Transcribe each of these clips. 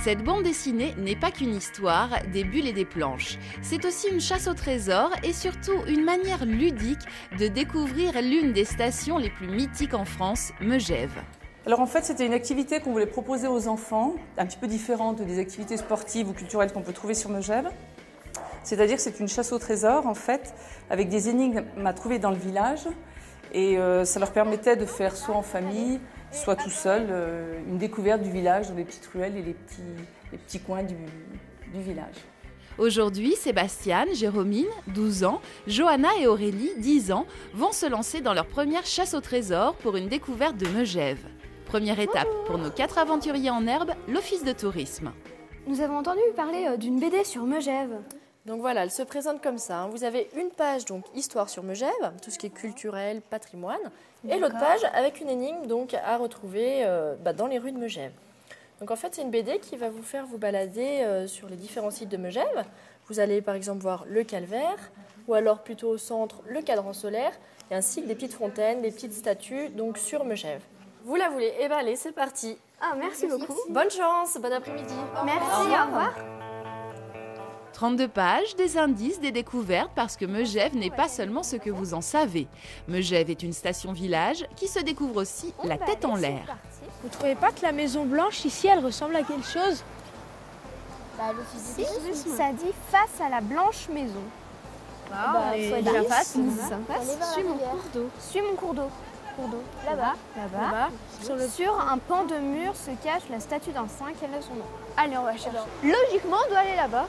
Cette bande dessinée n'est pas qu'une histoire, des bulles et des planches. C'est aussi une chasse au trésor et surtout une manière ludique de découvrir l'une des stations les plus mythiques en France, Megève. Alors en fait, c'était une activité qu'on voulait proposer aux enfants, un petit peu différente des activités sportives ou culturelles qu'on peut trouver sur Megève. C'est-à-dire que c'est une chasse au trésor, en fait, avec des énigmes à trouver dans le village. Et ça leur permettait de faire soit en famille, soit tout seul, une découverte du village dans les petites ruelles et les petits coins du village. Aujourd'hui, Sébastien, Jérôme, 12 ans, Johanna et Aurélie, 10 ans, vont se lancer dans leur première chasse au trésor pour une découverte de Megève. Première étape pour nos 4 aventuriers en herbe, l'office de tourisme. Nous avons entendu parler d'une BD sur Megève. Donc voilà, elle se présente comme ça. Vous avez une page, donc histoire sur Megève, tout ce qui est culturel, patrimoine, et l'autre page avec une énigme donc à retrouver dans les rues de Megève. Donc en fait, c'est une BD qui va vous faire vous balader sur les différents sites de Megève. Vous allez par exemple voir le calvaire, ou alors plutôt au centre le cadran solaire, et ainsi que des petites fontaines, des petites statues donc sur Megève. Vous la voulez? Eh bien allez, c'est parti. Ah, merci beaucoup. Bonne chance, bon après-midi. Merci, au revoir. 32 pages, des indices, des découvertes, parce que Megève n'est pas seulement ce que vous en savez. Megève est une station-village qui se découvre aussi la tête en l'air. Vous trouvez pas que la Maison Blanche ici, elle ressemble à quelque chose? Si, ça dit face à la Blanche Maison. Faut être bien face. Suis mon cours d'eau. Suis mon cours d'eau. Là-bas. Sur un pan de mur se cache la statue d'un saint. Quel est son nom? Allez, on va chercher. Logiquement, on doit aller là-bas.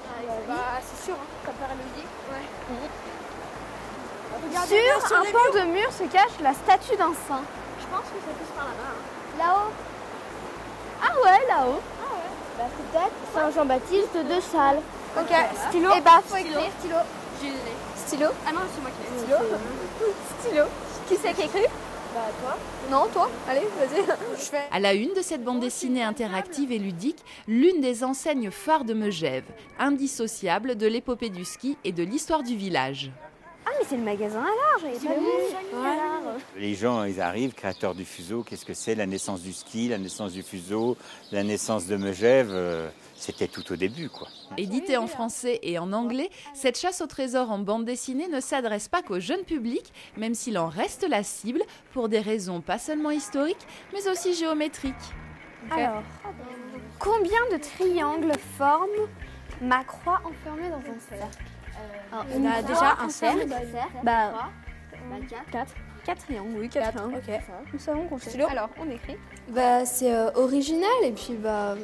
C'est sûr, ça paraît logique. Sur un pan de mur se cache la statue d'un saint. Je pense que ça pousse par là-bas. Là-haut. Ah ouais, là-haut. Peut-être Saint-Jean-Baptiste de Salles. Ok, stylo. Eh bah, faut écrire. Stylo. Stylo. Ah non, c'est moi qui ai stylo. Stylo. Qui c'est qui écrit? Toi. Non, toi. Allez, vas-y. À la une de cette bande dessinée interactive et ludique, l'une des enseignes phares de Megève, indissociable de l'épopée du ski et de l'histoire du village. Ah, mais c'est le magasin à l'art, j'avais pas vu. Les gens, ils arrivent, créateurs du fuseau, qu'est-ce que c'est? La naissance du ski, la naissance du fuseau, la naissance de Megève, c'était tout au début, quoi. Éditée en français et en anglais, cette chasse au trésor en bande dessinée ne s'adresse pas qu'au jeune public, même s'il en reste la cible, pour des raisons pas seulement historiques, mais aussi géométriques. Alors, combien de triangles forment ma croix enfermée dans un cercle? On a déjà un cercle. Bah, 4 triangles, oui, 4 triangles. Ok. Nous savons qu'on fait. Alors, on écrit. Bah, c'est original et puis bah,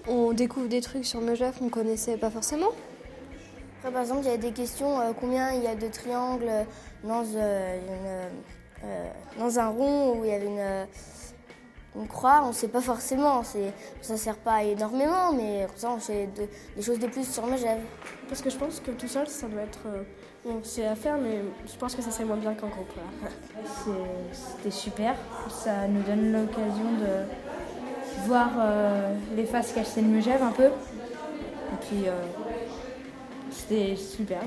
on découvre des trucs sur Megève qu'on connaissait pas forcément. Après, par exemple, il y a des questions, combien il y a de triangles dans un rond où il y avait une croix, on ne sait pas forcément. Ça ne sert pas énormément, mais comme ça, on sait des choses de plus sur Megève. Parce que je pense que tout seul, ça doit être... bon, c'est à faire, mais je pense que ça serait moins bien qu'en groupe. C'était super. Ça nous donne l'occasion de voir les faces cachées de Megève un peu. Et puis, c'était super.